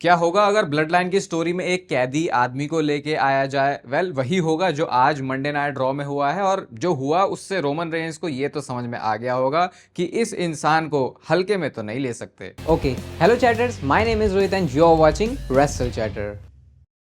क्या होगा अगर ब्लड लाइन की स्टोरी में एक कैदी आदमी को लेके आया जाए? वही होगा जो आज मंडे नाइट रॉ में हुआ है, और जो हुआ उससे रोमन रेंस को ये तो समझ में आ गया होगा कि इस इंसान को हल्के में तो नहीं ले सकते। Okay, hello chatters, my name is Rohit and you are watching Wrestle Chatter.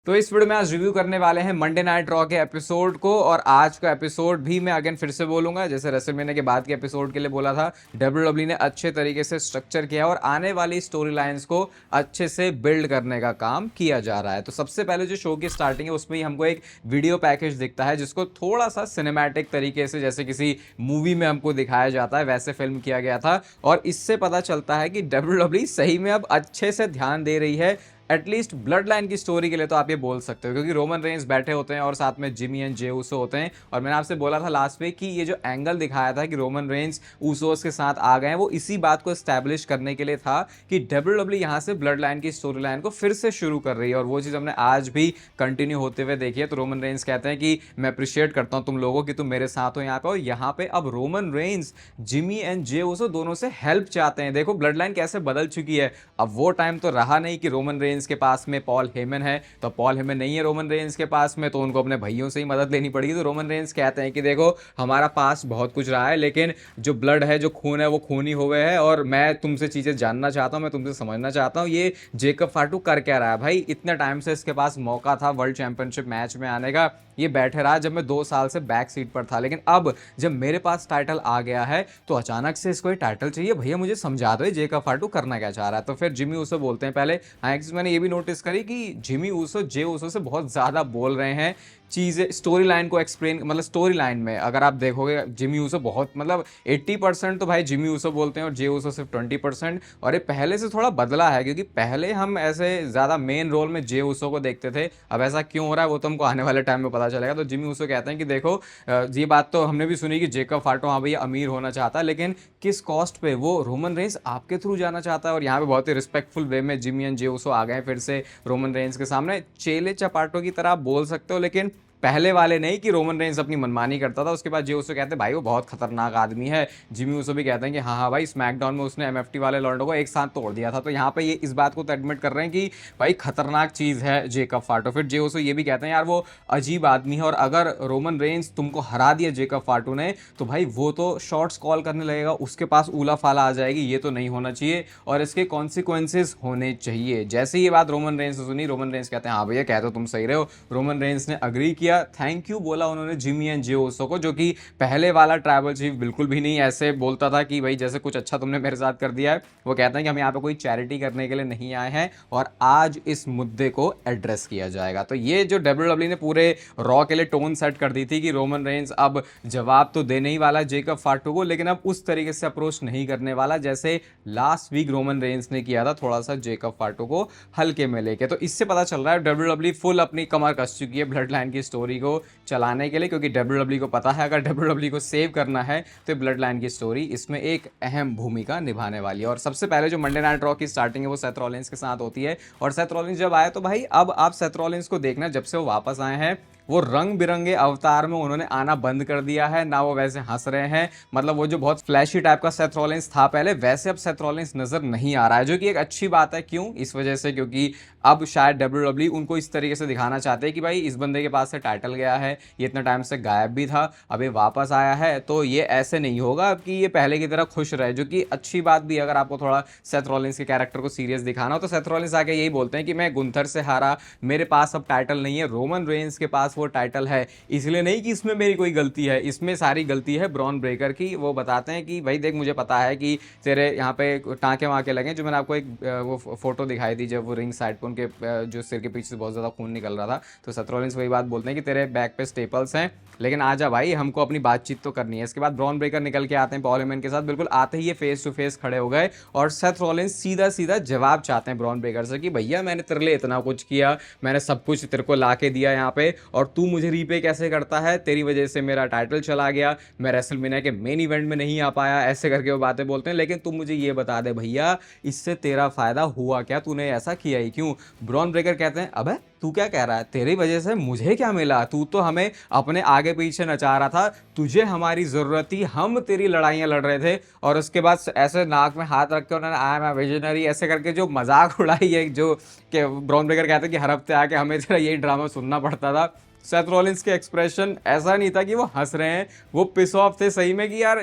तो इस वीडियो में आज रिव्यू करने वाले हैं मंडे नाइट रॉ के एपिसोड को, और आज का एपिसोड भी मैं अगेन फिर से बोलूंगा जैसे रेसलमेनिया के बाद के एपिसोड के लिए बोला था। डब्ल्यूडब्ल्यू ने अच्छे तरीके से स्ट्रक्चर किया और आने वाली स्टोरी लाइंस को अच्छे से बिल्ड करने का काम किया जा रहा है। तो सबसे पहले जो शो की स्टार्टिंग है उसमें ही हमको एक वीडियो पैकेज दिखता है जिसको थोड़ा सा सिनेमैटिक तरीके से जैसे किसी मूवी में हमको दिखाया जाता है वैसे फिल्म किया गया था, और इससे पता चलता है कि डब्ल्यूडब्ल्यू सही में अब अच्छे से ध्यान दे रही है एटलीस्ट ब्लड लाइन की स्टोरी के लिए। तो आप ये बोल सकते हो क्योंकि रोमन रेंस बैठे होते हैं और साथ में जिमी एंड जे ऊसो होते हैं, और मैंने आपसे बोला था लास्ट वीक कि ये जो एंगल दिखाया था कि रोमन रेंस ऊसोस के साथ आ गए हैं वो इसी बात को एस्टैब्लिश करने के लिए था कि डब्ल्यूडब्ल्यू यहाँ से ब्लड लाइन की स्टोरी लाइन को फिर से शुरू कर रही है, और वो चीज़ हमने आज भी कंटिन्यू होते हुए देखी है। तो रोमन रेंस कहते हैं कि मैं अप्रिशिएट करता हूँ तुम लोगों की, तुम मेरे साथ हो यहाँ पे, और यहाँ पे अब Roman Reigns Jimmy and Jey Uso दोनों से हेल्प चाहते हैं। देखो ब्लड लाइन कैसे बदल चुकी है। अब वो टाइम तो रहा नहीं कि रोमन रेंस के पास में पॉल हेमन है, तो पॉल हेमन नहीं है रोमन रेंस के पास में, तो उनको अपने भाइयों से ही मदद लेनी पड़ेगी। तो रोमन रेंस कहते हैं कि देखो हमारा पास बहुत कुछ रहा है, लेकिन जो ब्लड है, जो खून है, वो खून ही हुए है, और मैं तुमसे चीज़ें जानना चाहता हूँ, मैं तुमसे समझना चाहता हूँ ये जेकब फाटू कर क्या रहा है। भाई इतने टाइम से इसके पास मौका था वर्ल्ड चैंपियनशिप मैच में आने का, ये बैठे रहा जब मैं 2 साल से बैक सीट पर था, लेकिन अब जब मेरे पास टाइटल आ गया है तो अचानक से इसको टाइटल चाहिए। भैया मुझे समझा दो जेकब फाटू करना क्या चाह रहा है। तो फिर जिमी ऊसो बोलते हैं पहले। हाँ, एक चीज़ मैंने ये भी नोटिस करी कि जिमी ऊसो जे ऊसो से बहुत ज़्यादा बोल रहे हैं चीज़ें स्टोरी लाइन को एक्सप्लेन, मतलब स्टोरी लाइन में अगर आप देखोगे जिमी ऊसो बहुत मतलब 80% तो भाई जिमी ऊसो बोलते हैं और जे ऊसो सिर्फ 20%, और ये पहले से थोड़ा बदला है क्योंकि पहले हम ऐसे ज़्यादा मेन रोल में जे ऊसो को देखते थे। अब ऐसा क्यों हो रहा है वो तो हमको आने वाले टाइम में पता चलेगा। तो जिमी ऊसो कहते हैं कि देखो ये बात तो हमने भी सुनी कि जेकब फाटो हाँ भैया अमीर होना चाहता है, लेकिन किस कॉस्ट पे? वो रोमन रेंस आपके थ्रू जाना चाहता है। और यहाँ पे बहुत ही रिस्पेक्टफुल वे में जिमी एंड जे ऊसो आ गए फिर से रोमन रेंस के सामने, चेले चपाटों की तरह आप बोल सकते हो, लेकिन पहले वाले नहीं कि रोमन रेंस अपनी मनमानी करता था। उसके बाद जे ऊसो कहते हैं भाई वो बहुत खतरनाक आदमी है। जिमी ऊसो भी कहते हैं कि हाँ हाँ भाई स्मैकडाउन में उसने एमएफटी वाले लॉन्डो को एक साथ तोड़ दिया था। तो यहाँ पे ये इस बात को तो एडमिट कर रहे हैं कि भाई खतरनाक चीज़ है जेकब फाटो। फिर जे ऊसो ये भी कहते हैं यार वो अजीब आदमी है, और अगर रोमन रेंस तुमको हरा दिया जेकब फाटो ने तो भाई वो तो शॉट्स कॉल करने लगेगा, उसके पास ऊला फाला आ जाएगी, ये तो नहीं होना चाहिए और इसके कॉन्सिक्वेंसेज होने चाहिए। जैसे ये बात रोमन रेंस ने सुनी, रोमन रेंस कहते हैं हाँ भैया कहते हो तुम सही रहे हो। रोमन रेंस ने अग्री किया, थैंक यू बोला उन्होंने जिमी एंड जे ऊसो को, जो कि पहले वाला ट्राइबल चीफ बिल्कुल भी नहीं ऐसे बोलता था कि भाई जैसे कुछ अच्छा तुमने मेरे साथ कर दिया है। वो कहते हैं कि हम यहाँ पे कोई चैरिटी करने के लिए नहीं आए हैं और आज इस मुद्दे को एड्रेस किया जाएगा। तो ये जो डब्ल्यूडब्ल्यू ने पूरे रॉ के लिए टोन सेट कर दी थी कि रोमन रेंस अब जवाब तो देने ही वाला जेकब फाटू को, लेकिन अब उस तरीके से अप्रोच नहीं करने वाला जैसे लास्ट वीक रोमन रेंस ने किया था, थोड़ा सा जेकब फाटू को हल्के में लेके। तो इससे पता चल रहा है डब्ल्यूडब्ल्यू फुल अपनी कमर कस चुकी है ब्लड लाइन की स्टोरी को चलाने के लिए, क्योंकि डब्ल्यूडब्ल्यू को पता है अगर डब्ल्यूडब्ल्यू को सेव करना है तो ब्लड लाइन की स्टोरी इसमें एक अहम भूमिका निभाने वाली है। और सबसे पहले जो मंडे नाइट रॉ की स्टार्टिंग है वो सेथ रॉलिंस के साथ होती है, और सेथ रॉलिंस जब आए तो भाई अब आप सेथ रॉलिंस को देखना, जब से वो वापस आए हैं वो रंग बिरंगे अवतार में उन्होंने आना बंद कर दिया है ना। वो वैसे हंस रहे हैं, मतलब वो जो बहुत फ्लैशी टाइप का सेथ रॉलिंस था पहले, वैसे अब सेथ रॉलिंस नजर नहीं आ रहा है, जो कि एक अच्छी बात है। क्यों? इस वजह से क्योंकि अब शायद डब्ल्यूडब्ल्यू उनको इस तरीके से दिखाना चाहते हैं कि भाई इस बंदे के पास से टाइटल गया है, ये इतना टाइम से गायब भी था, अब ये वापस आया है, तो ये ऐसे नहीं होगा अब कि ये पहले की तरह खुश रहे, जो कि अच्छी बात भी। अगर आपको थोड़ा सेथ रॉलिंस के कैरेक्टर को सीरियस दिखाना हो तो सेथ रॉलिंस आके यही बोलते हैं कि मैं गुंथर से हारा, मेरे पास अब टाइटल नहीं है, रोमन रेंस के पास वो टाइटल है, इसलिए नहीं कि इसमें मेरी कोई गलती है, इसमें सारी गलती है ब्रॉन ब्रेकर की। वो बताते हैं कि भाई देख मुझे पता है कि तेरे यहाँ पे टाँके वाँके लगे, जो मैंने आपको एक वो फोटो दिखाई थी जब वो रिंग साइड पर उनके जो सिर के पीछे से बहुत ज़्यादा खून निकल रहा था, तो सेथ रॉलिंस वही बात बोलते हैं कि तेरे बैक पे स्टेपल्स हैं, लेकिन आजा भाई हमको अपनी बातचीत तो करनी है। इसके बाद ब्रॉन ब्रेकर निकल के आते हैं पॉल हेमन के साथ, बिल्कुल आते ही ये फेस टू फेस खड़े हो गए और सेथ रॉलिंस सीधा सीधा जवाब चाहते हैं ब्रॉन ब्रेकर से कि भैया मैंने तेरे लिए इतना कुछ किया, मैंने सब कुछ तेरे को ला के दिया यहाँ पे, और तू मुझे रीपे कैसे करता है? तेरी वजह से मेरा टाइटल चला गया, मैं रेसलमेनिया के मेन इवेंट में नहीं आ पाया, ऐसे करके वो बातें बोलते हैं। लेकिन तुम मुझे ये बता दे भैया इससे तेरा फायदा हुआ क्या, तूने ऐसा किया ही क्यों? ब्रॉन ब्रेकर कहते हैं अबे तू क्या कह रहा है, तेरी वजह से मुझे क्या मिला, तू तो हमें अपने आगे पीछे नचा रहा था, तुझे हमारी जरूरत थी, हम तेरी लड़ाइयाँ लड़ रहे थे। और उसके बाद ऐसे नाक में हाथ रख के उन्होंने आई एम विजनरी ऐसे करके जो मजाक उड़ाई है, जो कि ब्रॉन ब्रेकर कहते हैं कि हर हफ्ते आके हमें तेरा यही ड्रामा सुनना पड़ता था। सेथ रॉलिंस के एक्सप्रेशन ऐसा नहीं था कि वो हंस रहे हैं, वो पिस ऑफ थे सही में कि यार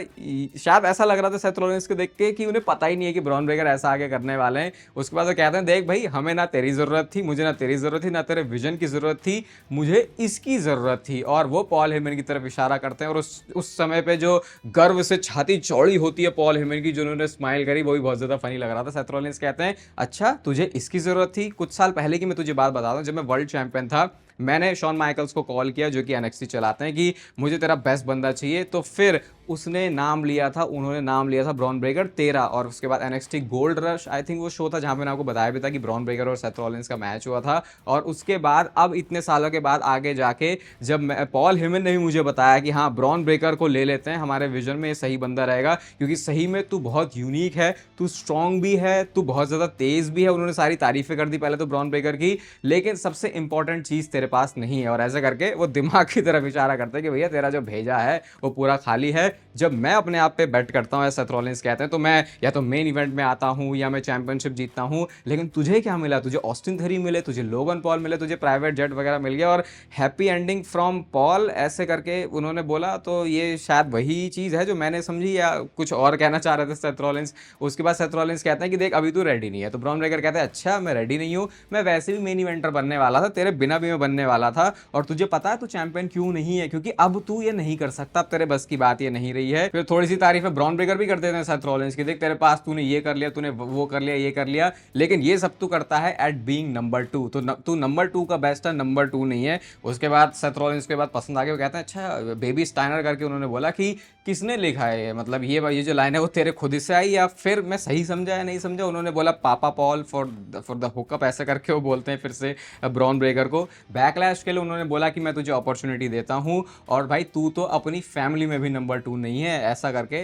शायद ऐसा लग रहा था सेथ रॉलिंस को देख के कि उन्हें पता ही नहीं है कि ब्रॉन ब्रेकर ऐसा आगे करने वाले हैं। उसके बाद वो कहते हैं देख भाई, हमें ना तेरी ज़रूरत थी, मुझे ना तेरी ज़रूरत थी, ना तेरे विजन की ज़रूरत थी, मुझे इसकी ज़रूरत थी। और वो पॉल हेमन की तरफ इशारा करते हैं और उस समय पे जो गर्व से छाती चौड़ी होती है पॉल हेमन की, जो उन्होंने स्माइल करी, वो भी बहुत ज़्यादा फनी लग रहा था। सेथ रॉलिंस कहते हैं अच्छा तुझे इसकी ज़रूरत थी। कुछ साल पहले की मैं तुझे बात बताता हूँ, जब मैं वर्ल्ड चैंपियन था, मैंने शॉन माइकल्स को कॉल किया जो कि एनएक्सटी चलाते हैं कि मुझे तेरा बेस्ट बंदा चाहिए, तो फिर उसने नाम लिया था, उन्होंने नाम लिया था ब्रॉन ब्रेकर 13। और उसके बाद NXT gold rush I think वो शो था जहां पे मैंने आपको बताया भी था कि ब्रॉन ब्रेकर और सेथ रॉलिंस का मैच हुआ था। और उसके बाद अब इतने सालों के बाद आगे जाके जब पॉल हेमन ने भी मुझे बताया कि हाँ ब्रॉन ब्रेकर को ले लेते हैं, हमारे विजन में ये सही बंदा रहेगा, क्योंकि सही में तू बहुत यूनिक है, तू स्ट्रॉन्ग भी है, तू बहुत ज़्यादा तेज़ भी है। उन्होंने सारी तारीफें कर दी पहले तो ब्रॉन ब्रेकर की, लेकिन सबसे इंपॉर्टेंट चीज़ तेरे पास नहीं है। और ऐसे करके वो दिमाग की तरफ इशारा करते हैं कि भैया तेरा जो भेजा है वो पूरा खाली है। जब मैं अपने आप पे बेट करता हूँ, सेथ रॉलिंस कहते हैं, तो मैं या तो मेन इवेंट में आता हूँ या मैं चैंपियनशिप जीतता हूँ, लेकिन तुझे क्या मिला, तुझे ऑस्टिन थेरी मिले, तुझे लोगन पॉल मिले, तुझे प्राइवेट जेट वगैरह मिल गया और हैप्पी एंडिंग फ्रॉम पॉल, ऐसे करके उन्होंने बोला। तो ये शायद वही चीज़ है जो मैंने समझी, या कुछ और कहना चाह रहे थे सेथ रॉलिंस। उसके बाद सेथ रॉलिंस कहते हैं कि देख अभी तू रेडी नहीं है, तो ब्रॉन ब्रेकर कहते हैं अच्छा मैं रेडी नहीं हूँ, मैं वैसे भी मेन इवेंटर बनने वाला था, तेरे बिना भी मैं बनने वाला था, और तुझे पता है तू चैंपियन क्यों नहीं है, क्योंकि अब तू ये नहीं कर सकता, अब तेरे बस की बात ये नहीं रही है। फिर थोड़ी सी तारीफें ब्रॉन ब्रेकर भी कर देते हैं सेथ रॉलिंस की, देख तेरे पास तूने ये कर लिया, तूने वो कर लिया, ये कर लिया, लेकिन ये सब तू करता है एट बीइंग नंबर 2, तो तू नंबर 2 का बेस्ट है, नंबर 2 नहीं है। उसके बाद सेथ रॉलिंस के बाद पसंद आ गया, वो कहते हैं अच्छा बेबी स्टाइनर करके उन्होंने बोला कि किसने लिखा है ये, मतलब ये जो लाइन है वो तेरे खुद से आई या फिर मैं सही समझा या नहीं समझा। उन्होंने बोला पापा पॉल फॉर द हुकअप, ऐसा करके वो बोलते हैं फिर से ब्रॉन ब्रेकर को। बैकलैश के लिए उन्होंने बोला कि मैं तुझे अपॉर्चुनिटी देता हूँ और भाई तू तो अपनी फैमिली में भी नंबर 2 नहीं है, ऐसा करके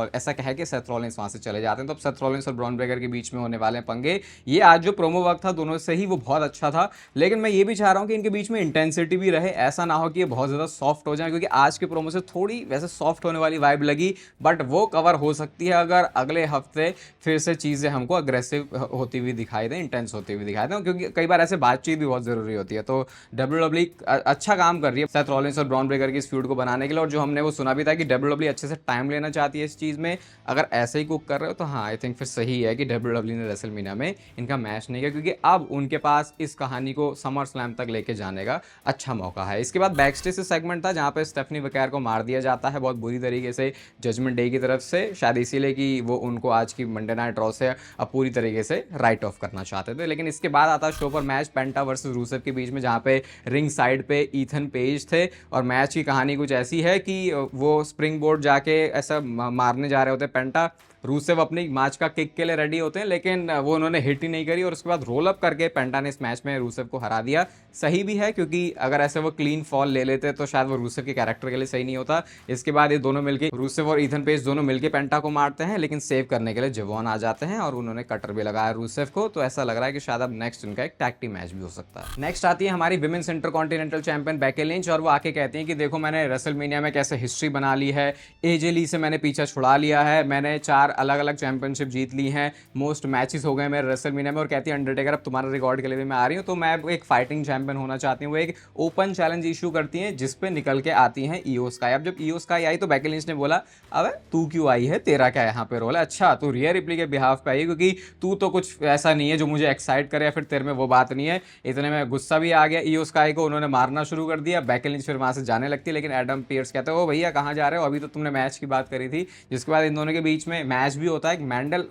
ऐसा कह के सेथ रॉलिंस वहाँ से चले जाते हैं। तो अब सेथ रॉलिंस और ब्रॉन ब्रेकर के बीच में होने वाले हैं पंगे। ये आज जो प्रोमो वर्क था दोनों से ही वो बहुत अच्छा था, लेकिन मैं ये भी चाह रहा हूँ कि इनके बीच में इंटेंसिटी भी रहे, ऐसा ना हो कि ये बहुत ज़्यादा सॉफ्ट हो जाए, क्योंकि आज के प्रोमो से थोड़ी वैसे सॉफ्ट होने वाली वाइब लगी, बट वो कवर हो सकती है अगर अगले हफ्ते फिर से चीज़ें हमको अग्रेसिव होती हुई दिखाई दें, इंटेंस होती हुई दिखाई दें, क्योंकि कई बार ऐसे बातचीत भी बहुत ज़रूरी होती है। तो WWE अच्छा काम कर रही है सेथ रॉलिंस और ब्रॉन ब्रेकर की इस फ्यूड को बनाने के लिए, और जो हमने वो सुना भी था कि WWE अच्छे से टाइम लेना चाहती है इस चीज़ में, अगर ऐसे ही कुक कर रहे हो तो हाँ आई थिंक फिर सही है कि WWE ने रेसलमेनिया में इनका मैच नहीं किया, क्योंकि अब उनके पास इस कहानी को समर स्लैम तक लेके जाने का अच्छा मौका है। इसके बाद बैकस्टेज से सेगमेंट था जहाँ पे स्टेफनी वकैर को मार दिया जाता है बहुत बुरी तरीके से जजमेंट डे की तरफ से, शायद इसीलिए कि वो उनको आज की मंडे नाइट रॉ से अब पूरी तरीके से राइट ऑफ करना चाहते थे। लेकिन इसके बाद आता शो पर मैच पेंटा वर्सेस रूसेव के बीच में, जहाँ पे रिंग साइड पे ईथन पेज थे, और मैच की कहानी कुछ ऐसी है कि वो स्प्रिंग बोर्ड जाके ऐसा मारने जा रहे होते पेंटा, रूसेव अपनी मैच का किक के लिए रेडी होते हैं, लेकिन वो उन्होंने हिट ही नहीं करी, और उसके बाद रोल अप करके पेंटा ने इस मैच में रूसेव को हरा दिया। सही भी है, क्योंकि अगर ऐसे वो क्लीन फॉल ले लेते तो शायद वो रूसेव के कैरेक्टर के लिए सही नहीं होता। इसके बाद ये दोनों मिलकर, रूसेव और ईथन पेज दोनों मिलकर पेंटा को मारते हैं, लेकिन सेव करने के लिए जवान आ जाते हैं और उन्होंने कटर भी लगाया रूसेव को। तो ऐसा लग रहा है कि शायद अब नेक्स्ट उनका एक टैग टीम मैच भी हो सकता है। नेक्स्ट आती है हमारी women's intercontinental champion Becky Lynch, और वो आके कहती हैं कि देखो मैंने रेसलमेनिया में कैसे हिस्ट्री बना ली है, एजे ली से मैंने पीछा छुड़ा लिया है, मैंने 4 अलग अलग चैंपियनशिप जीत ली हैं, मोस्ट मैचेस हो गए मेरे रेसलमेनिया में, और कहती है अंडरटेकर अब तुम्हारे रिकॉर्ड के लिए भी मैं आ रही हूँ, तो मैं एक फाइटिंग चैंपियन होना चाहती हूँ। वो एक ओपन चैलेंज इशू करती हैं जिसपे निकल के आती हैं ईओ स्काई। अब जब ईओ स्काई आई तो बेकी लिंच ने बोला अबे तू क्यों आई है, तेरा क्या यहाँ पे रोल है, अच्छा तू रिया रिप्ली के बिहाफ पे आई, क्योंकि तू तो कुछ ऐसा नहीं है जो मुझे एक्साइट करे, या फिर तेरे में वो बात नहीं है। इतने में गुस्सा भी आ गया ईओ स्काई को, उन्होंने मारना शुरू कर दिया, बेकी लिंच फिर वहां से जाने लगती है, लेकिन एडम पियर्स कहते हैं ओ भैया कहाँ जा रहे हो, अभी तो तुमने मैच की बात करी थी। जिसके बाद इन दोनों के बीच में मैच भी होता है,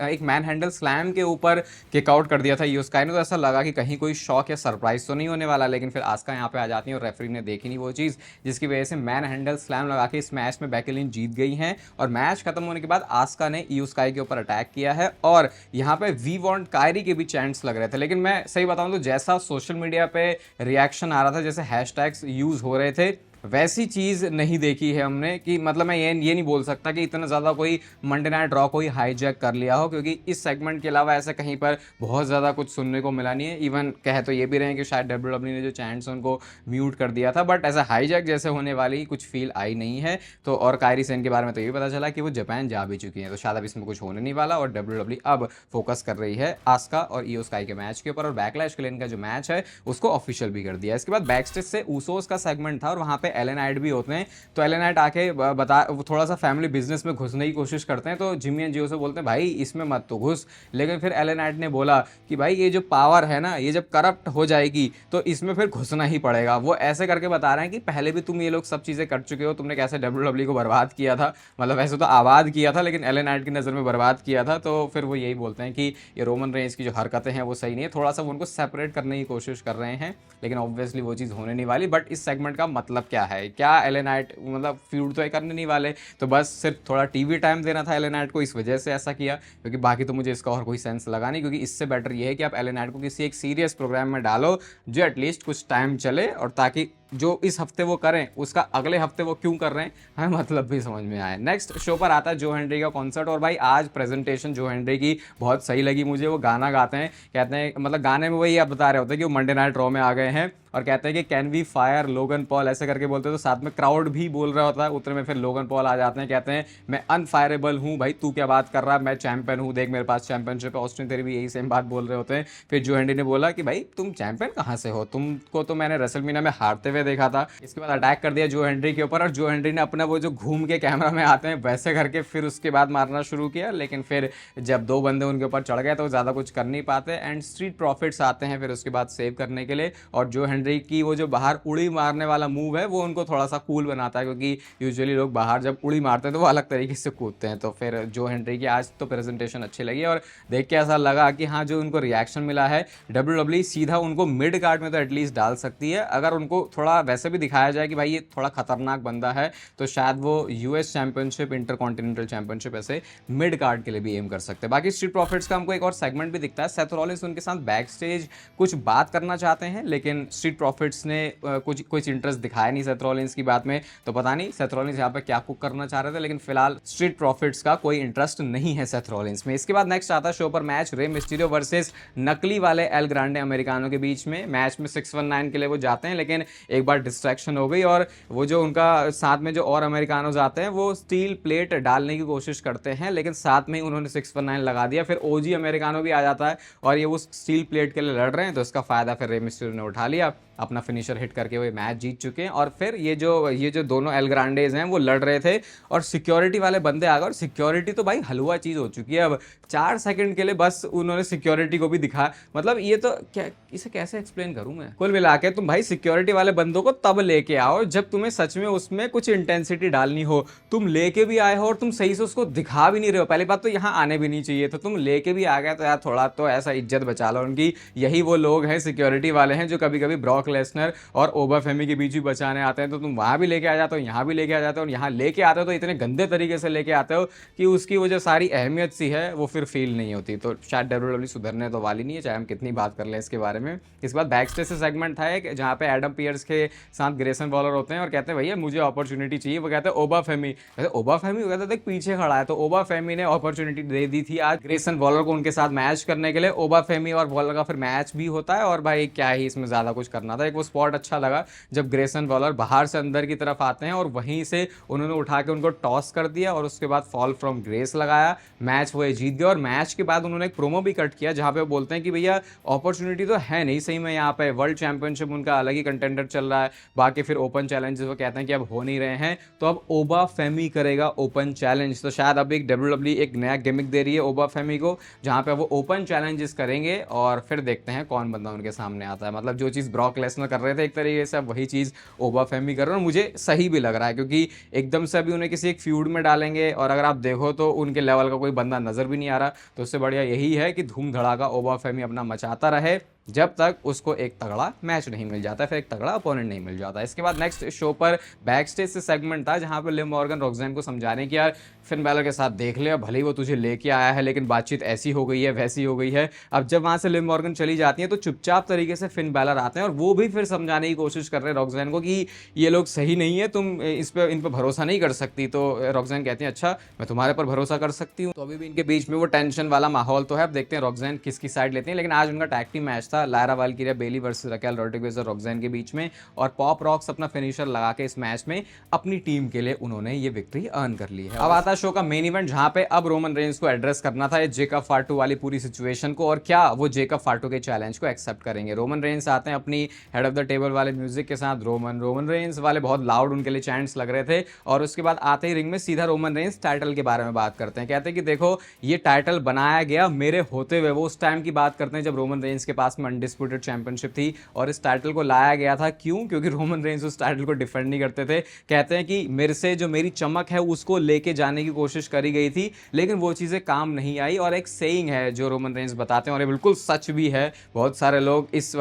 एक मैन हैंडल स्लैम के ऊपर किक आउट कर दिया था ईओ स्काई ने, तो ऐसा लगा कि कहीं कोई शॉक या सरप्राइज तो नहीं होने वाला, लेकिन फिर आस्का यहाँ पे आ जाती है और रेफरी ने देखी नहीं वो चीज़, जिसकी वजह से मैन हैंडल स्लैम लगा के इस मैच में बेकी लिंच जीत गई हैं। और मैच खत्म होने के बाद आस्का ने ईओ स्काई के ऊपर अटैक किया है, और यहाँ पे वी वांट कायरी के भी चैंट्स लग रहे थे, लेकिन मैं सही बताऊं तो जैसा सोशल मीडिया पे रिएक्शन आ रहा था, जैसे हैशटैग्स यूज हो रहे थे, वैसी चीज़ नहीं देखी है हमने कि मतलब मैं ये नहीं बोल सकता कि इतना ज़्यादा कोई मंडे नाइट रॉ कोई हाईजैक कर लिया हो, क्योंकि इस सेगमेंट के अलावा ऐसा कहीं पर बहुत ज़्यादा कुछ सुनने को मिला नहीं है। इवन कह तो ये भी रहे हैं कि शायद डब्ल्यूडब्ल्यू ने जो चैंट्स उनको म्यूट कर दिया था, बट ऐसा हाईजैक जैसे होने वाली कुछ फील आई नहीं है। तो और कायरी सेन के बारे में तो ये पता चला कि वो जापान जा भी चुकी हैं, तो शायद अब इसमें कुछ होने नहीं वाला और डब्ल्यूडब्ल्यू अब फोकस कर रही है आस्का और ईओ स्काई के मैच के ऊपर, और बैकलैश के लिए इनका जो मैच है उसको ऑफिशियल भी कर दिया। इसके बाद बैक स्टेज से ऊसोस का सेगमेंट था और वहाँ पे एलन नाइट भी होते हैं। तो एलन नाइट आके बता थोड़ा सा फैमिली बिजनेस में घुसने की कोशिश करते हैं, तो जिमी एंड जियो से बोलते हैं भाई इसमें मत तो घुस। लेकिन फिर एलन नाइट ने बोला कि भाई ये जो पावर है ना, ये जब करप्ट हो जाएगी तो इसमें फिर घुसना ही पड़ेगा। वो ऐसे करके बता रहे हैं कि पहले भी तुम ये लोग सब चीज़ें कर चुके हो, तुमने कैसे डब्ल्यूडब्ल्यू को बर्बाद किया था, मतलब वैसे तो आबाद किया था लेकिन एलन नाइट की नज़र में बर्बाद किया था। तो फिर वो यही बोलते हैं कि ये रोमन रेंज की जो हरकतें हैं वो सही नहीं है, थोड़ा सा वो उनको सेपरेट करने की कोशिश कर रहे हैं, लेकिन ऑब्वियसली वो चीज़ होने नहीं वाली। बट इस सेगमेंट का मतलब क्या है, क्या एलन नाइट मतलब फ्यूड तो ये करने नहीं वाले, तो बस सिर्फ थोड़ा टीवी टाइम देना था एलन नाइट को, इस वजह से ऐसा किया, क्योंकि बाकी तो मुझे इसका और कोई सेंस लगा नहीं। क्योंकि इससे बेटर ये है कि आप एलन नाइट को किसी एक सीरियस प्रोग्राम में डालो जो एटलीस्ट कुछ टाइम चले, और ताकि जो इस हफ्ते वो करें उसका अगले हफ्ते वो क्यों कर रहे हैं हमें मतलब भी समझ में आए। नेक्स्ट शो पर आता है जो हेनरी का कॉन्सर्ट, और भाई आज प्रेजेंटेशन जो हेनरी की बहुत सही लगी मुझे। वो गाना गाते हैं, कहते हैं मतलब गाने में वही आप बता रहे होते हैं कि वो मंडे नाइट रॉ में आ गए हैं, और कहते हैं कि can we fire Logan Paul, ऐसे करके बोलते हैं। तो साथ में क्राउड भी बोल रहा होता है, उतने में फिर लोगन पॉल आ जाते हैं, कहते हैं मैं अनफायरेबल हूँ, भाई तू क्या बात कर रहा है, मैं चैंपियन हूँ, देख मेरे पास चैंपियनशिप है। ऑस्टिन थेरी भी यही सेम बात बोल रहे होते हैं। फिर जो हेनरी ने बोला कि भाई तुम चैंपियन कहाँ से हो, तुमको तो मैंने रेसलमेनिया में हारते हुए देखा था। इसके बाद अटैक कर दिया जो हेनरी के ऊपर, और जो हेनरी ने अपना वो जो घूम के कैमरा में आते हैं वैसे करके फिर उसके बाद मारना शुरू किया। लेकिन फिर जब दो बंदे उनके ऊपर चढ़ गए तो ज़्यादा कुछ कर नहीं पाते, एंड स्ट्रीट प्रॉफिट्स आते हैं फिर उसके बाद सेव करने के लिए। और जो हेनरी की वो जो बाहर उड़ी मारने वाला मूव है वो उनको थोड़ा सा कूल बनाता है, क्योंकि यूजुअली लोग बाहर जब उड़ी मारते हैं तो वो अलग तरीके से कूदते हैं। तो फिर जो हेनरी की आज तो प्रेजेंटेशन अच्छी लगी, और देख के ऐसा लगा कि हाँ जो उनको रिएक्शन मिला है डब्ल्यूडब्ल्यू सीधा उनको मिड कार्ड में तो एटलीस्ट डाल सकती है। अगर उनको थोड़ा वैसे भी दिखाया जाए कि भाई ये थोड़ा खतरनाक बंदा है, तो शायद वो यूएस चैंपियनशिप, इंटरकॉन्टिनेंटल चैंपियनशिप ऐसे मिड कार्ड के लिए भी एम कर सकते हैं। बाकी स्ट्रीट प्रॉफिट्स का हमको एक और सेगमेंट भी दिखता है, सेथ रॉलिंस उनके साथ बैक स्टेज कुछ बात करना चाहते हैं, लेकिन स्ट्रीट प्रॉफिट्स ने कुछ इंटरेस्ट दिखाया नहीं सेथ रॉलिंस की बात में। तो पता नहीं सेथ रॉलिंस यहाँ पे क्या कुक करना चाह रहे थे, लेकिन फिलहाल स्ट्रीट प्रॉफिट्स का कोई इंटरेस्ट नहीं है सेथ रॉलिंस में। इसके बाद नेक्स्ट आता है शो पर मैच रे मिस्टीरियो वर्सेस नकली वाले एल ग्रांडे अमेरिकानो के बीच में। मैच में 619 के लिए वो जाते हैं, लेकिन एक बार डिस्ट्रैक्शन हो गई, और वो जो उनका साथ में जो और अमेरिकानोज आते हैं वो स्टील प्लेट डालने की कोशिश करते हैं, लेकिन साथ में ही उन्होंने 619 लगा दिया। फिर ओजी अमेरिकानो भी आ जाता है और ये उस स्टील प्लेट के लिए लड़ रहे हैं, तो इसका फायदा फिर रे मिस्टीरियो ने उठा लिया, अपना फिनिशर हिट करके वो मैच जीत चुके हैं। और फिर ये जो दोनों एल ग्रांडेज हैं वो लड़ रहे थे, और सिक्योरिटी वाले बंदे आ गए, और सिक्योरिटी तो भाई हलवा चीज़ हो चुकी है। अब 4 सेकंड के लिए बस उन्होंने सिक्योरिटी को भी दिखाया, मतलब ये तो क्या, इसे कैसे एक्सप्लेन करूं मैं। कुल मिला के तुम भाई सिक्योरिटी वाले बंदों को तब लेके आओ जब तुम्हें सच में उसमें कुछ इंटेंसिटी डालनी हो। तुम लेके भी आए हो और तुम सही से उसको दिखा भी नहीं रहे हो। पहली बात तो यहाँ आने भी नहीं चाहिए, तो तुम लेके भी आ गए, तो यार थोड़ा तो ऐसा इज्जत बचा लो उनकी। यही वो लोग हैं सिक्योरिटी वाले हैं जो कभी कभी ब्रॉक लेसनर और ओबा फेमी के बीच भी बचाने आते हैं, तो तुम वहां भी लेके आ जाते हो, यहाँ भी लेके आ जाते हो, और यहाँ लेके आते हो तो इतने गंदे तरीके से लेके आते हो कि उसकी वो जो सारी अहमियत सी है वो फिर फील नहीं होती। तो शायद डब्ल्यूडब्ल्यू सुधरने तो वाली नहीं है, चाहे हम कितनी बात कर लें इसके बारे में। इसके बाद बैक स्टेज से सेगमेंट था एक, जहाँ पे एडम पियर्स के साथ ग्रेसन वॉलर होते हैं और कहते हैं भैया मुझे अपॉर्चुनिटी चाहिए। वो कहते हैं ओबा फेमी, ओबा फेमी वो कहते थे पीछे खड़ा है, तो ओबा फेमी ने अपॉर्चुनिटी दे दी थी आज ग्रेसन वॉलर को उनके साथ मैच करने के लिए। ओबा फेमी और वॉलर का फिर मैच भी होता है, और भाई क्या ही इसमें ज़्यादा कुछ करना था। एक वो स्पॉट अच्छा लगा जब ग्रेसन वॉलर बाहर से अंदर की तरफ आते हैं और वहीं से उन्होंने उठा के उनको टॉस कर दिया, और उसके बाद फॉल फ्रॉम ग्रेस लगाया, मैच वो जीत गया। और मैच के बाद उन्होंने एक प्रोमो भी कट किया जहाँ पे वो बोलते हैं कि भैया अपॉर्चुनिटी तो है नहीं सही में यहाँ पे, वर्ल्ड चैंपियनशिप उनका अलग ही कंटेंडर चल रहा है, बाकी फिर ओपन चैलेंजेस वो कहते हैं कि अब हो नहीं रहे हैं, तो अब ओबा फेमी करेगा ओपन चैलेंज। तो शायद अब एक डब्ल्यूडब्ल्यू एक नया गिमिक दे रही है ओबा फेमी को, जहाँ पे वो ओपन चैलेंजेस करेंगे, और फिर देखते हैं कौन बंदा उनके सामने आता है। मतलब जो चीज़ ब्रॉक लेसनर कर रहे थे एक तरीके से, अब वही चीज़ ओबा फेमी कर रहे हैं, और मुझे सही भी लग रहा है, क्योंकि एकदम से अभी उन्हें किसी एक फ्यूड में डालेंगे, और अगर आप देखो तो उनके लेवल का कोई बंदा नजर भी नहीं आ रहा। तो उससे बढ़िया यही है कि धूम धड़ाका ओबा फेमी अपना मचाता रहे, जब तक उसको एक तगड़ा मैच नहीं मिल जाता, फिर एक तगड़ा अपोनेंट नहीं मिल जाता। इसके बाद नेक्स्ट शो पर बैक स्टेज से सेगमेंट था जहां पर लिव मॉर्गन रॉक्सैन को समझाने की यार फिन बैलर के साथ देख ले, भले ही वो तुझे लेके आया है लेकिन बातचीत ऐसी हो गई है वैसी हो गई है। अब जब वहां से लिव मॉर्गन चली जाती है तो चुपचाप तरीके से फिन बैलर आते हैं और वो भी फिर समझाने की कोशिश कर रहे हैं रॉक्सैन को कि ये लोग सही नहीं है, तुम इन पर भरोसा नहीं कर सकती। तो रॉक्सैन कहती है अच्छा मैं तुम्हारे पर भरोसा कर सकती हूँ। तो अभी भी इनके बीच में वो टेंशन वाला माहौल तो है। अब देखते हैं रॉक्सैन किसकी साइड लेती है। लेकिन आज उनका टैग टीम मैच था, लायरा वाल्किरिया बेली वर्सेस रकेल रोड्रिगेज और रॉक्सैन के बीच में, और पॉप रॉक्स अपना फिनिशर लगा के इस मैच में अपनी टीम के लिए उन्होंने ये विक्ट्री अर्न कर ली है। अब आता है शो का मेन इवेंट जहां पे अब रोमन रेंज को एड्रेस करना था जेकब फाटू वाली पूरी सिचुएशन को, और क्या वो जेकब फाटू के चैलेंज को एक्सेप्ट करेंगे। रोमन रेंज आते हैं अपनी हेड ऑफ द टेबल वाले म्यूजिक के साथ, रोमन रेंज वाले बहुत लाउड उनके लिए चैंट्स लग रहे थे, और उसके बाद आते ही रिंग में सीधा रोमन रेंज टाइटल के बारे में बात करते हैं। कहते हैं कि देखो ये टाइटल बनाया गया मेरे होते हुए। वो उस टाइम की बात करते हैं जब रोमन रेंज के पास में अनडिस्प्यूटेड चैंपियनशिप थी और इस टाइटल को लाया गया था। क्यों? क्योंकि रोमन रेंज उस टाइटल को डिफेंड नहीं करते थे। कहते हैं कि मेरे से जो मेरी चमक है उसको लेके जाने की कोशिश करी गई थी लेकिन वो चीज़ें काम नहीं आई। और एक सेइंग है जो रोमन रेंज बताते हैं और ये बिल्कुल सच भी है, बहुत सारे लोग इस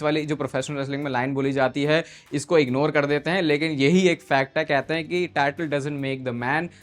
वाली जो प्रोफेशनल रेसलिंग में लाइन बोली जाती है इसको इग्नोर कर देते हैं, लेकिन यही एक फैक्ट है। कहते हैं कि title doesn't make the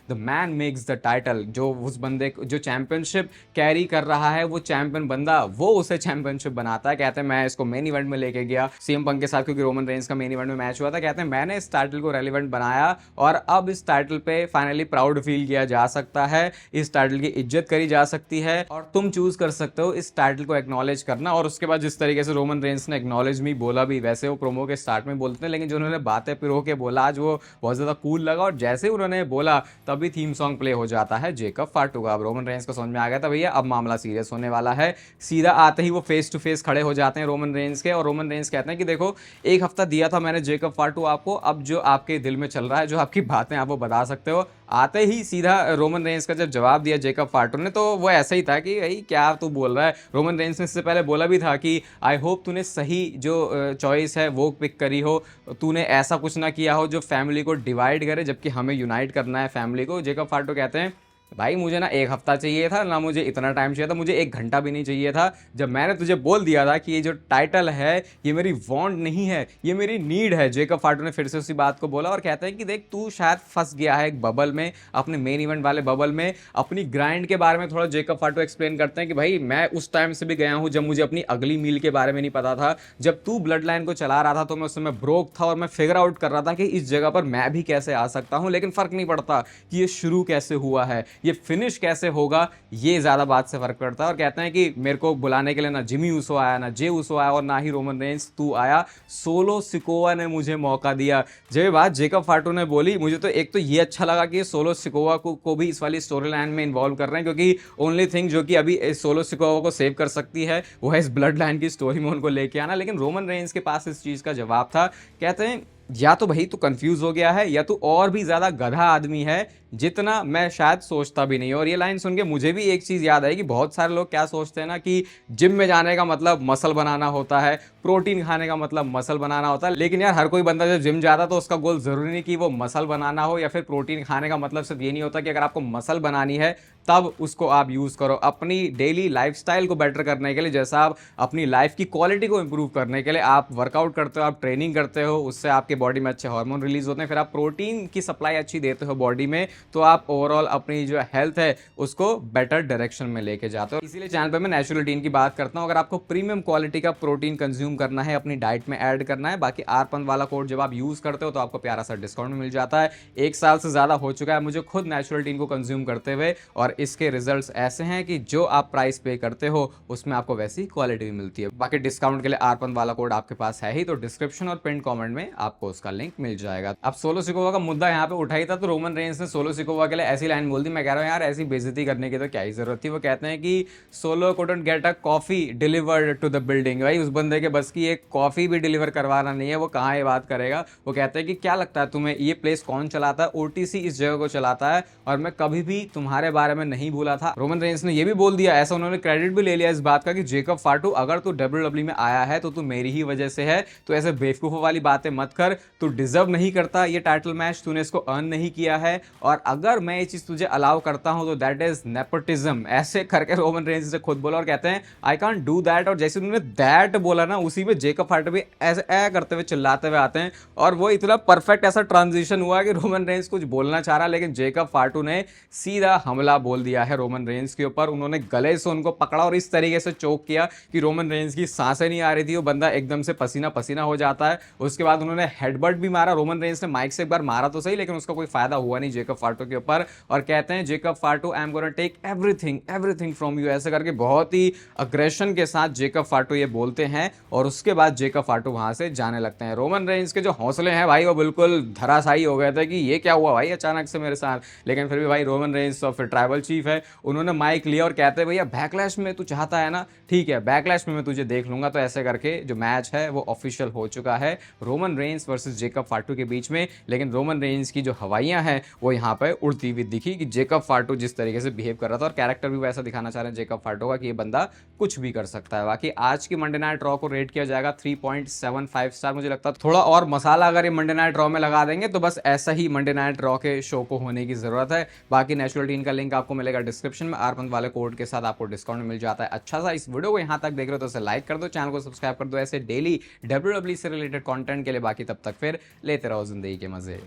man makes the title. जो उस बंदे जो चैंपियनशिप कैरी कर रहा है वो चैंपियन बंदा वो उसे चैंपियनशिप बनाता है। कहते हैं मैं इसको मेन इवेंट में लेके गया सीएम पंक के साथ क्योंकि रोमन रेंज का मेन इवेंट में मैच हुआ था। कहते हैं मैंने इस टाइटल को रेलिवेंट बनाया और अब इस टाइटल पे फाइनली प्राउड फील किया जा सकता है, इस टाइटल की इज्जत करी जा सकती है और तुम चूज कर सकते हो इस टाइटल को एक्नॉलेज करना। और उसके बाद जिस तरीके से रोमन रेंज ने एक्नॉलेज मी बोला भी, वैसे वो प्रोमो के स्टार्ट में बोलते हैं लेकिन जो उन्होंने बातें पिरो के बोला आज वो बहुत ज्यादा कूल लगा, और जैसे ही उन्होंने बोला तभी थीम सॉन्ग प्ले हो जाता है जेकब फाटू का। अब रोमन रेंज को समझ में आ गया था भैया अब मामला सीरियस होने वाला है। सीधा आते ही वो फेस टू फेस खड़े हो जाते हैं रोमन रेंज के, और रोमन रेंज कहते हैं कि देखो एक हफ्ता दिया था मैंने जेकब फाटू आपको, अब जो आपके दिल में चल रहा है जो आपकी बातें आप वो बता सकते हो। आते ही सीधा रोमन रेंज का जब जवाब दिया जेकब फाटू ने तो वो ऐसा ही था कि भाई क्या तू बोल रहा है। रोमन रेंज ने इससे पहले बोला भी था कि आई होप तूने सही जो चॉइस है वो पिक करी हो, तूने ऐसा कुछ ना किया हो जो फैमिली को डिवाइड करे जबकि हमें यूनाइट करना है फैमिली को। जेकब फाटू कहते हैं भाई मुझे ना एक हफ्ता चाहिए था ना मुझे इतना टाइम चाहिए था, मुझे एक घंटा भी नहीं चाहिए था। जब मैंने तुझे बोल दिया था कि ये जो टाइटल है ये मेरी वांट नहीं है ये मेरी नीड है। जेकब फाटू ने फिर से उसी बात को बोला और कहते हैं कि देख तू शायद फंस गया है एक बबल में, अपने मेन इवेंट वाले बबल में। अपनी ग्राइंड के बारे में थोड़ा जेकब फाटू एक्सप्लेन करते हैं कि भाई मैं उस टाइम से भी गया हूँ जब मुझे अपनी अगली मील के बारे में नहीं पता था। जब तू ब्लड लाइन को चला रहा था तो मैं उस समय ब्रोक था और मैं फिगर आउट कर रहा था कि इस जगह पर मैं भी कैसे आ सकता हूँ, लेकिन फर्क नहीं पड़ता कि ये शुरू कैसे हुआ है ये फिनिश कैसे होगा, ये ज्यादा बात से फर्क पड़ता है। और कहते हैं कि मेरे को बुलाने के लिए ना जिमी ऊसो आया ना जे ऊसो आया और ना ही रोमन रेंज तू आया, सोलो सिकोवा ने मुझे मौका दिया। जब ये बात जेकब फाटू ने बोली मुझे तो एक तो ये अच्छा लगा कि सोलो सिकोवा को भी इस वाली स्टोरी लाइन में इन्वॉल्व कर रहे हैं, क्योंकि ओनली थिंग जो कि अभी सोलो सिकोवा को सेव कर सकती है वो है इस ब्लड लाइन की स्टोरी में उनको लेके आना। लेकिन रोमन रेंज के पास इस चीज का जवाब था। कहते हैं या तो भाई तू कंफ्यूज हो गया है या तू और भी ज्यादा गधा आदमी है जितना मैं शायद सोचता भी नहीं। और ये लाइन सुन के मुझे भी एक चीज याद आई कि बहुत सारे लोग क्या सोचते हैं ना कि जिम में जाने का मतलब मसल बनाना होता है, प्रोटीन खाने का मतलब मसल बनाना होता है। लेकिन यार हर कोई बंदा जब जिम जाता है तो उसका गोल जरूरी नहीं कि वो मसल बनाना हो या फिर प्रोटीन खाने का मतलब सिर्फ ये नहीं होता कि अगर आपको मसल बनानी है तब उसको आप यूज करो। अपनी डेली लाइफस्टाइल को बेटर करने के लिए, जैसा आप अपनी लाइफ की क्वालिटी को इंप्रूव करने के लिए आप वर्कआउट करते हो, आप ट्रेनिंग करते हो, उससे आपके बॉडी में अच्छे हार्मोन रिलीज होते हैं, फिर आप प्रोटीन की सप्लाई अच्छी देते हो बॉडी में, तो आप ओवरऑल अपनी जो हेल्थ है उसको बेटर डायरेक्शन में लेके जाते हो। इसीलिए चैनल पे मैं नेचुरल टीन की बात करता हूँ। अगर आपको प्रीमियम क्वालिटी का प्रोटीन कंज्यूम करना है, अपनी डाइट में ऐड करना है, बाकी आरपन वाला कोड जब आप यूज करते हो तो आपको प्यारा सा डिस्काउंट मिल जाता है। 1 साल से ज्यादा हो चुका है मुझे खुद नेचुरल टीन को कंज्यूम करते हुए, और इसके रिजल्ट्स ऐसे हैं कि जो आप प्राइस पे करते हो उसमें आपको वैसी क्वालिटी भी मिलती है। बाकी डिस्काउंट के लिए आरपन वाला कोड आपके पास है ही तो डिस्क्रिप्शन और पिन कमेंट में आपको उसका लिंक मिल जाएगा। अब सोलो सिकोवा का मुद्दा यहाँ पे उठाई था तो रोमन रेंज ने सोलो सिकोवा के लिए ऐसी लाइन बोल दी, मैं कह रहा हूँ यार ऐसी बेइज्जती करने की तो क्या ही जरूरत थी। वो कहते हैं कि solo couldn't get a coffee delivered to the building. भाई उस बंदे के बस की एक कॉफ़ी भी डिलीवर करवाना नहीं है, वो कहाँ ये बात करेगा। वो कहते हैं कि क्या लगता है तुम्हें ये प्लेस कौन चलाता है? ओटीसी इस जगह को चलाता है और मैं कभी भी तुम्हारे बारे में नहीं भूला था। रोमन रेंस ने ये भी बोल दिया, ऐसा उन्होंने क्रेडिट भी ले लिया इस बात का कि जेकब फाटू अगर तू डब्ल्यूडब्ल्यू में आया है तो तू मेरी ही वजह से है, तो ऐसे बेवकूफ़ों वाली बातें मत कर, तू डिजर्व नहीं करता ये टाइटल मैच, तूने इसको अर्न नहीं किया है और अगर मैं ये चीज़ तुझे अलाउ करता हूं तो दैट इज नेपोटिज्म, ऐसे करके रोमन रेंस से खुद बोला और कहते हैं आई कांट डू दैट। और जैसे उन्होंने दैट बोला ना, उसी में जेकब फाटू भी ऐसे करते हुए चिल्लाते हुए आते हैं और वो इतना परफेक्ट ऐसा ट्रांजिशन हुआ कि रोमन रेंस कुछ बोलना चाह रहा लेकिन जेकब फाटू ने सीधा हमला बोल दिया है रोमन रेंस के ऊपर। उन्होंने गले से उनको पकड़ा और इस तरीके से चोक किया कि रोमन रेंस की सांसें नहीं आ रही थी, वो बंदा एकदम से पसीना पसीना हो जाता है। उसके बाद उन्होंने हेडबट भी मारा, रोमन रेंस ने माइक से एक बार मारा तो सही लेकिन उसका कोई फायदा हुआ नहीं जेकब फाटू के ऊपर। और कहते हैं जेकब फाटू I am gonna take everything from you, ऐसे करके बहुत ही अग्रेशन के साथ जेकब फाटू ये बोलते हैं और उसके बाद जेकब फाटू वहां से जाने लगते हैं। रोमन रेंस के जो हौसले हैं भाई वो बिल्कुल धराशायी हो गए थे कि ये क्या हुआ भाई अचानक से मेरे साथ, लेकिन फिर भी भाई रोमन रेंस और फिर ट्राइबल चीफ है, उन्होंने माइक लिया और कहते हैं भैया बैकलैश में तू चाहता है ना, ठीक है बैकलैश में मैं तुझे देख लूंगा। तो ऐसे करके जो मैच है वो ऑफिशियल हो चुका है रोमन रेंस वर्सेस जेकब फाटू के बीच में। लेकिन रोमन रेंस की जो हवाइयां हैं वो यहाँ पे उड़ती हुई दिखी कि जेकब फाटू जिस तरीके से बिहेव कर रहा था और कैरेक्टर भी वैसा दिखाना चाह रहे हैं जेकब फाटू का कि ये बंदा कुछ भी कर सकता है। बाकी आज की मंडे नाइट रॉ को रेट किया जाएगा 3.75 स्टार। मुझे लगता है थोड़ा और मसाला अगर ये मंडे नाइट रॉ में लगा देंगे तो बस ऐसा ही मंडे नाइट रॉ के शो को होने की जरूरत है। बाकी नेचुरल टीन का लिंक आपको मिलेगा डिस्क्रिप्शन में, आरपंथ वाले कोड के साथ आपको डिस्काउंट मिल जाता है अच्छा सा। इस वीडियो को यहाँ तक देख रहे हो तो इसे लाइक कर दो, चैनल को सब्सक्राइब कर दो ऐसे डेली डब्ल्यूडब्ल्यू से रिलेटेड कंटेंट के लिए। बाकी तब तक फिर लेते रहो जिंदगी के मजे।